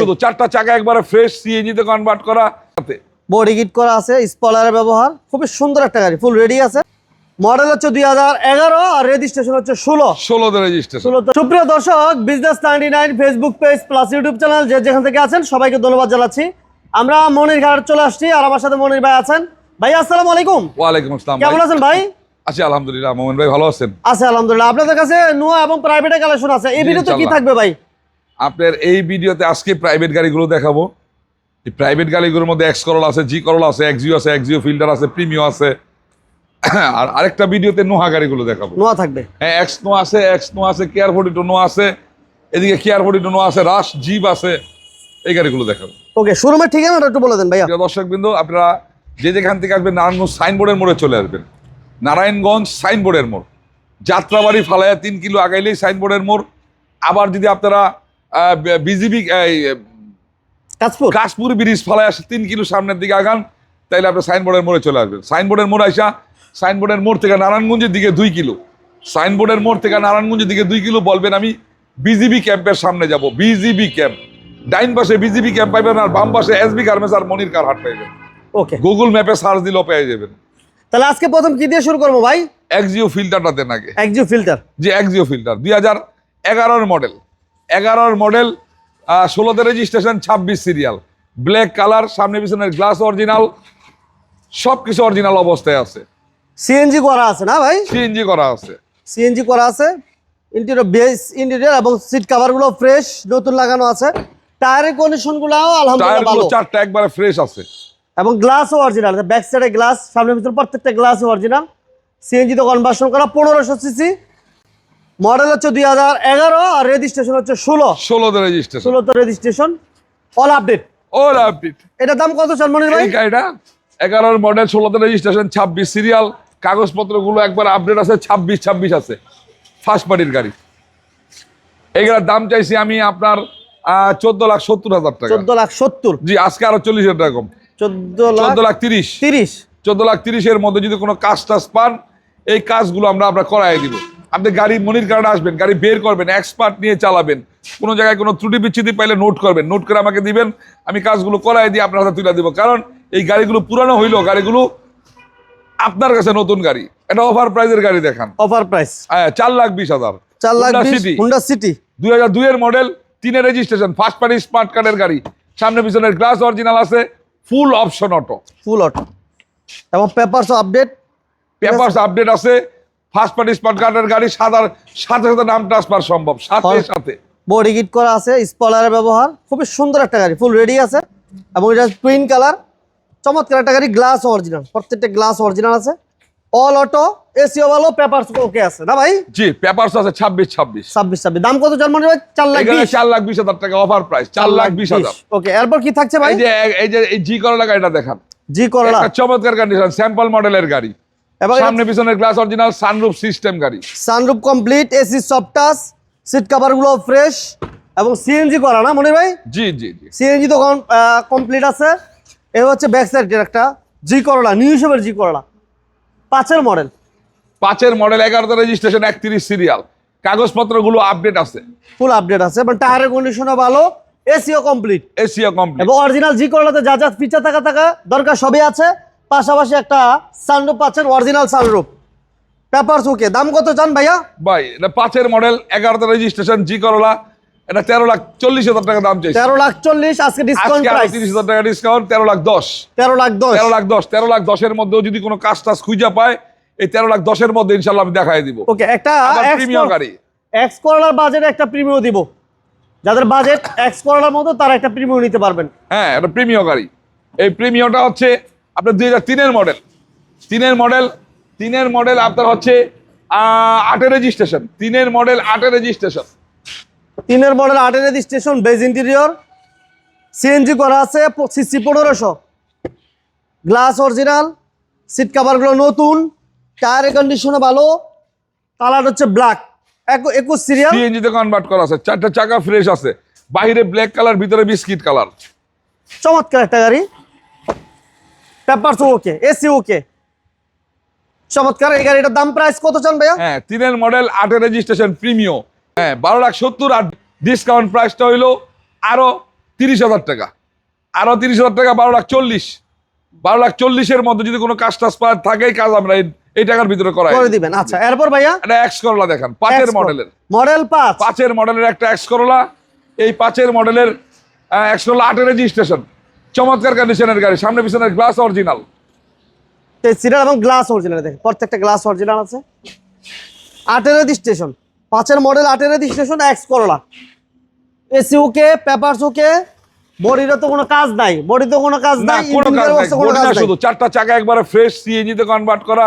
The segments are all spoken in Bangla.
শুধু চারটা চাকা একবারে ফ্রেশ সিএনজি তে কনভার্ট করা, বডি কিট করা আছে, স্পয়লারের ব্যবহার, খুবই সুন্দর একটা গাড়ি, ফুল রেডি আছে। মডেল হচ্ছে 2011 আর রেজিস্ট্রেশন হচ্ছে 16 তে রেজিস্ট্রেশন। সুপ্রিয় দর্শক, business 99 Facebook page plus YouTube channel যে যেখান থেকে আছেন সবাইকে ধন্যবাদ জানাচ্ছি। আমরা মনির ঘাট চলে আসছি আর আমার সাথে মনির ভাই আছেন। ভাই আসসালামু আলাইকুম। ওয়ালাইকুম আসসালাম। কেমন আছেন ভাই? আছি আলহামদুলিল্লাহ। মোমেন ভাই ভালো আছেন? আছি আলহামদুলিল্লাহ। আপনাদের কাছে নোয়া এবং প্রাইভেটের কালেকশন আছে, এই ভিডিওতে কি থাকবে ভাই? আপনার এই ভিডিওতে আজকে প্রাইভেট গাড়িগুলো দেখাবো। এই প্রাইভেট গাড়িগুলোর মধ্যে এক্স করোলা আছে, জি করোলা আছে, এক্সিও আছে, এক্সিও ফিল্টার আছে, প্রিমিও আছে। আর আরেকটা ভিডিওতে নোহা গাড়িগুলো দেখাবো। নোয়া থাকবে, হ্যাঁ, এক্স নো আছে, কেয়ার 42 নো আছে, এদিকে কেয়ার 42 নো আছে, রাশ জিপ আছে, এই গাড়িগুলো দেখাবো। ওকে, শোরুমের ঠিকানাটা একটু বলে দেন ভাইয়া। দর্শকবৃন্দ, আপনারা যে যেখান থেকে আসবেন নারায়ণগঞ্জ সাইনবোর্ডের মোড়ে চলে আসবেন। নারায়ণগঞ্জ সাইনবোর্ডের মোড়, যাত্রাবাড়ি ফালাইয়া 3 কিলো আগাইলেই সাইনবোর্ডের মোড়। আবার যদি আপনারা বিজিবি কাশপুর ব্রিজ ফালাইয়া 3 কিলো সামনের দিকে আগান, তাইলে আপনি সাইনবোর্ডের মোড়ে চলে আসবেন। সাইনবোর্ডের মোড় আইসা সাইনবোর্ডের মোড় থেকে নারায়ণগঞ্জের দিকে 2 কিলো, সাইনবোর্ডের মোড় থেকে নারায়ণগঞ্জের দিকে 2 কিলো বলবেন আমি বিজিবি ক্যাম্পের সামনে যাব। বিজিবি ক্যাম্প, ডাইন পাশে বিজিবি ক্যাম্প পাইবেন, আর বাম পাশে এসবি গার্মেন্টস আর মনির কার হাট পাইবেন। ওকে, গুগল ম্যাপে সার্চ দিলেও পেয়ে যাবেন। তাহলে আজকে প্রথম কি দিয়ে শুরু করবো ভাই? এক্সিও ফিল্টারটা দেন আগে। Axio filter? জি, এক্সিও ফিল্টার 2011 মডেল, 16 তে রেজিস্ট্রেশন, 26 সিরিয়াল, ব্ল্যাক কালার, সামনে পিছনের গ্লাস অরিজিনাল, সবকিছু অরিজিনাল অবস্থায় আছে। সিএনজি করা আছে না ভাই? সিএনজি করা আছে, সিএনজি করা আছে। ইন্টেরিয়র বেস ইন্টেরিয়র এবং সিট কভার গুলো ফ্রেশ নতুন লাগানো আছে। টায়ারের কন্ডিশন গুলো আলহামদুলিল্লাহ ভালো, চারটা একবারে ফ্রেশ আছে এবং গ্লাসও অরিজিনাল। ব্যাক সাইডে গ্লাস, সামনে পিছনে প্রত্যেকটা গ্লাসও অরিজিনাল। সিএনজি তে কনভার্সন করা, 1500 সিসি। মডেল হচ্ছে 2011 আর রেজিস্ট্রেশন হচ্ছে 16 তে রেজিস্ট্রেশন। 16 তে রেজিস্ট্রেশন, অল আপডেট। এটার দাম কত চান মনির ভাই? এটা 11 মডেল, 16 তে রেজিস্ট্রেশন, 26 সিরিয়াল, কাগজপত্রগুলো একবার আপডেট আছে, 26 আছে, ফার্স্ট পার্টির গাড়ি। এগুলোর দাম চাইছি আমি আপনার 14,70,000 টাকা। 14,70,000? জি, আজকে আরো 40,000 টাকা কম, 14,30,000। 14,30,000 এর মধ্যে যদি কোনো কাজ টাজ পান, এই কাজগুলো আমরা করাই দিব। আপনি গাড়ি মনির কারণে আসবেন, গাড়ি বের করবেন, এক্সপার্ট নিয়ে চালাবেন, কোনো জায়গায় কোনো ত্রুটি বিচ্ছুতি পাইলে নোট করবেন, নোট করে আমাকে দিবেন, আমি কাজগুলো করাই দিয়ে আপনার হাতে তুলে দিব। কারণ এই গাড়িগুলো পুরানো হইলেও গাড়িগুলো আপনার কাছে নতুন গাড়ি। এটা অফার প্রাইজের গাড়ি দেখান। Offer price 4,20,000। 4,20,000 হুন্ডা সিটি 2002 এর মডেল, 3 এর রেজিস্ট্রেশন, ফার্স্ট পার্টি স্মার্ট কার্ডের গাড়ি, সামনে পিছনের গ্লাস অরিজিনাল আছে, ফুল অপশন অটো, ফুল অটো এবং পেপারস আপডেট আছে। ফার্স্ট পার্টি স্মার্ট কার্ডের গাড়ি, সাথে সাথে নাম ট্রান্সফার সম্ভব, সাথে বডি কিট করা আছে, স্পয়লারের ব্যবহার, খুবই সুন্দর একটা গাড়ি, ফুল রেডি আছে এবং এটা টুইন কালার, চমৎকার একটা গাড়ি। গ্লাস অরিজিনাল, প্রত্যেকটা গ্লাস অরিজিনাল আছে, অল অটো, এসিও ভালো, পেপারস ওকে আছে না ভাই? জি, পেপারস আছে 26। দাম কত জান মনে হয়? 4,20,000 টাকা অফার প্রাইস, 4,20,000। ওকে, এরপর কি থাকছে ভাই? এই যে জি করোলা গাড়িটা দেখান। জি করোলা একটা চমৎকার কন্ডিশন, স্যাম্পল মডেলের গাড়ি, এবং সামনে পিছনের গ্লাস অরিজিনাল, সানরুফ সিস্টেম গাড়ি, sunroof complete, AC soft touch, seat cover গুলো ফ্রেশ এবং সিএনজি করা না মনির ভাই? জি, সিএনজি তো কমপ্লিট আছে। এই হচ্ছে ব্যাক সাইডের একটা জি করোলা, নিউ শেপের জি করোলা, 5 এর মডেল, 11 তে রেজিস্ট্রেশন, 31 সিরিয়াল, কাগজপত্রগুলো আপডেট আছে, ফুল আপডেট আছে এবং টায়ারের কন্ডিশনও ভালো, এসিও কমপ্লিট এবং অরিজিনাল জি করোলাতে যা যা ফিচার থাকা দরকার সবই আছে। পাশাপাশি একটা সানরুফ পাচ্ছেন, অরিজিনাল সানরুফ, পেপারস ওকে। দাম কত চান ভাইয়া? ভাই এটা 5 এর মডেল, 11 তে রেজিস্ট্রেশন, জি করোলা, এটা 13,40,000 টাকা দাম চাইছে। 13,40,000 আজকে ডিসকাউন্ট প্রাইস, 30,000 টাকা ডিসকাউন্ট, 13,10,000 এর মধ্যেও যদি কোনো কাজ টাজ খুঁজে পায়, এই 13,10,000 এর মধ্যে ইনশাআল্লাহ আমি দেখাই দিব। ওকে, একটা প্রিমিয়াম গাড়ি, এক্স করোলার বাজেট একটা প্রিমিয়াম দিব, যাদের বাজেট এক্স করোলার মতো তারা একটা প্রিমিয়াম নিতে পারবেন। হ্যাঁ, এটা প্রিমিয়াম গাড়ি। এই প্রিমিয়ামটা হচ্ছে আপনার 2003 এর মডেল, 3 এর মডেল আপনার হচ্ছে 8 এর রেজিস্ট্রেশন, 3 এর মডেল 8 এর রেজিস্ট্রেশন, 3 এর মডেল 8 এর রেজিস্ট্রেশন, বেজ ইন্টেরিয়র, সিএনজি করা আছে, সিসি 1500, গ্লাস অরিজিনাল, সিট কভারগুলো নতুন, টায়ারের কন্ডিশনও ভালো, কালার হচ্ছে ব্ল্যাক, 21 সিরিয়াল, সিএনজি তে কনভার্ট করা আছে, 4টা চাকা ফ্রেশ আছে, বাইরে ব্ল্যাক কালার, ভিতরে বিস্কিট কালার, চমৎকার একটা গাড়ি। পেপারস ওকে, এসি ওকে, চমৎকার এই গাড়িটার দাম প্রাইস কত চান ভাইয়া? হ্যাঁ, 3 এর মডেল, 8 এর রেজিস্ট্রেশন, প্রিমিয়াম, হ্যাঁ 12,70,000, আর ডিসকাউন্ট প্রাইসটা হইলো আরো 30,000 টাকা, আরো 30,000 টাকা, 12,40,000। 12,40,000-এর মধ্যে যদি কোনো কাজ টাজ থাকে, এই কাজ আমরা এই টাকার ভিতরে করাই করে দিবেন। আচ্ছা, এরপর ভাইয়া একটা এক্স করলা দেখান, 5-এর মডেলের, মডেল 5, 5-এর মডেলের একটা এক্স করলা। এই 5-এর মডেলের এক্স করলা 8-এর রেজিস্ট্রেশন, চমৎকার কন্ডিশনের গাড়ি, সামনে পিছনের গ্লাস অরিজিনাল, সিরিয়াল এবং গ্লাস অরিজিনাল, দেখেন প্রত্যেকটা গ্লাস অরিজিনাল আছে। 8-এর রেজিস্ট্রেশন, 5-এর মডেল, 8-এর registration, X Corolla, AC okay, papers okay, বডিতে তো কোনো কাজ নাই, বডিতে কোনো কাজ না নাই, কোনো কাজ নাই, কোনো বডি কাজ না, নাই। শুধু 4টা চাকা একবারে ফ্রেশ সিএনজি তে কনভার্ট করা,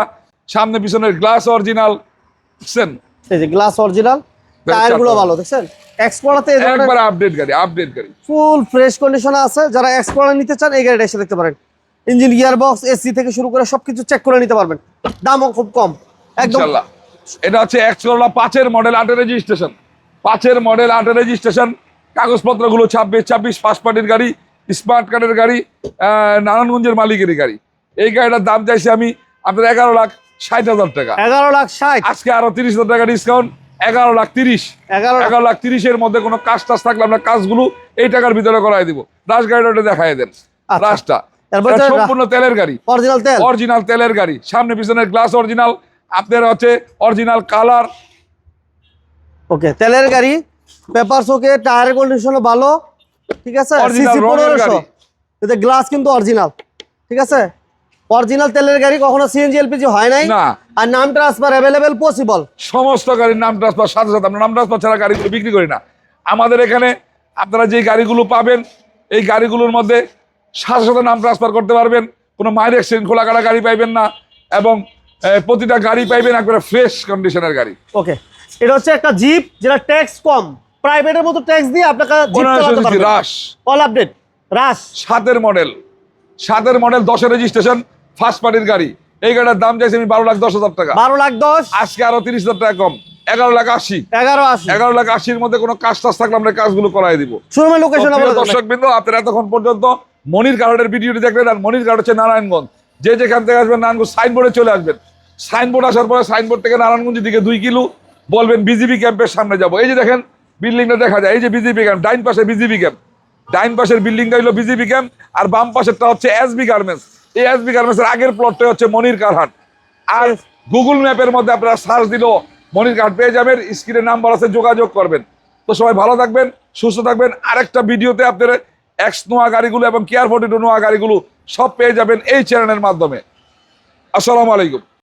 সামনে পিছনের গ্লাস অরিজিনাল, দেখছেন এই যে গ্লাস অরিজিনাল, টায়ারগুলো ভালো, দেখছেন এক্সপ্লোরারতে এই ধরনের একবারে আপডেট গাড়ি, আপডেট গাড়ি, ফুল ফ্রেশ কন্ডিশনে আছে। যারা এক্সপ্লোরার নিতে চান এই গাড়িটা এসে দেখতে পারেন। ইঞ্জিন, গিয়ার বক্স, এসি থেকে শুরু করে সবকিছু চেক করে নিতে পারবেন, দামও খুব কম একদম। ইনশাআল্লাহ। এটা হচ্ছে এক্স করলা 5-এর মডেল, 8-এর রেজিস্ট্রেশন, 5-এর মডেল, 8-এর রেজিস্ট্রেশন, কাগজপত্রগুলো 26 ফার্স্ট পার্টির গাড়ি, স্মার্ট কার্ডের গাড়ি, নারায়ণগঞ্জের মালিকেরই গাড়ি। এই গাড়িটার দাম চাইছি আমি আপনার 11,60,000 টাকা, 11,60,000, আজকে আরো 30,000 টাকা ডিসকাউন্ট, 11,30,000। 11,30,000-এর মধ্যে কোনো কাজ টাজ থাকলে আমরা কাজগুলো এই টাকার ভিতরে করাই দিব। রাশ গাড়িটা ওটা দেখাই দেন, আচ্ছা। রাশটা এরপর এটা হচ্ছে সম্পূর্ণ তেলের গাড়ি, অরিজিনাল তেল, অরিজিনাল তেলের গাড়ি, সামনে পিছনের গ্লাস অরিজিনাল, আপনার হচ্ছে অরিজিনাল কালার। ওকে তেলের গাড়ি, পেপারস ওকে, টায়ারের কন্ডিশনও ভালো, ঠিক আছে। Original সিসি রঙের 1500, গাড়ি। এতে গ্লাস কিন্তু অরিজিনাল, ঠিক আছে। অরিজিনাল তেলের গাড়ি, কখনো সিএনজি এলপিজি হয় নাই, না। আর নাম ট্রান্সফার অ্যাভেলেবেল পসিবল। সমস্ত গাড়ির নাম ট্রান্সফার সাথে সাথে, আমরা নাম ট্রান্সফার ছাড়া গাড়িগুলো বিক্রি করি না। আমাদের এখানে আপনারা যে গাড়িগুলো পাবেন, এই গাড়িগুলোর মধ্যে সাথে সাথে নাম ট্রান্সফার করতে পারবেন, কোনো মাইল এক্সচেঞ্জ খোলা কাটা গাড়ি পাইবেন না, এবং প্রতিটা গাড়ি পাইবেন একবারে ফ্রেশ কন্ডিশনের গাড়ি। ওকে, এটা হচ্ছে একটা জিপ যেটা ট্যাক্স কম, প্রাইভেটের মতো ট্যাক্স দিয়ে আপনাকে জিপ চালাতে পারবেন। রাশ অল আপডেট রাশ 7-এর মডেল, 7-এর মডেল, 10-এর রেজিস্ট্রেশন, ফার্স্ট পার্টির গাড়ি। এই গাড়িটার দাম চাইছি আমি 12,10,000 টাকা, 12,10,000, আজকে আরো 30,000 টাকা কম, 11,80,000। 11,80,000। 11,80,000-এর মধ্যে কোনো কাজ টাজ থাকলে আমরা কাজগুলো করাই দিব। শোরুমের লোকেশন দর্শক বিন্দু, আপনারা এতক্ষণ পর্যন্ত মনির কার্ডের ভিডিওটি দেখলেন, আর মনির কার্ড হচ্ছে নারায়ণগঞ্জ। যে যেখান থেকে আসবেন নারায়ণগঞ্জ সাইনবোর্ডে চলে আসবেন, সাইনবোর্ড আসার পরে সাইনবোর্ড থেকে নারায়ণগঞ্জের দিকে 2 কিলো বলবেন বিজিবি ক্যাম্পের সামনে যাব। এই যে দেখেন বিল্ডিংটা দেখা যায়, এই যে বিজিবি ক্যাম্প, ডাইন পাশে বিজিবি ক্যাম্প, ডাইন পাশের বিল্ডিংটা হলো বিজিবি ক্যাম্প, আর বাম পাশেরটা হচ্ছে এসবি গার্মেন্টস। এই এসবি গার্মেন্টসের আগের প্লটটা হচ্ছে মনির কারহাট। আর গুগল ম্যাপের মধ্যে আপনারা সার্চ দিলেও মনির কার্ড পেয়ে যাবেন, স্ক্রিনে নাম্বার আছে, যোগাযোগ করবেন। তো সবাই ভালো থাকবেন, সুস্থ থাকবেন। আরেকটা ভিডিওতে আপনারা এক্স নোয়া গাড়িগুলো এবং কেয়ার 42 নোয়া গাড়িগুলো সব পেয়ে যাবেন এই চ্যানেলের মাধ্যমে। আসসালামু আলাইকুম।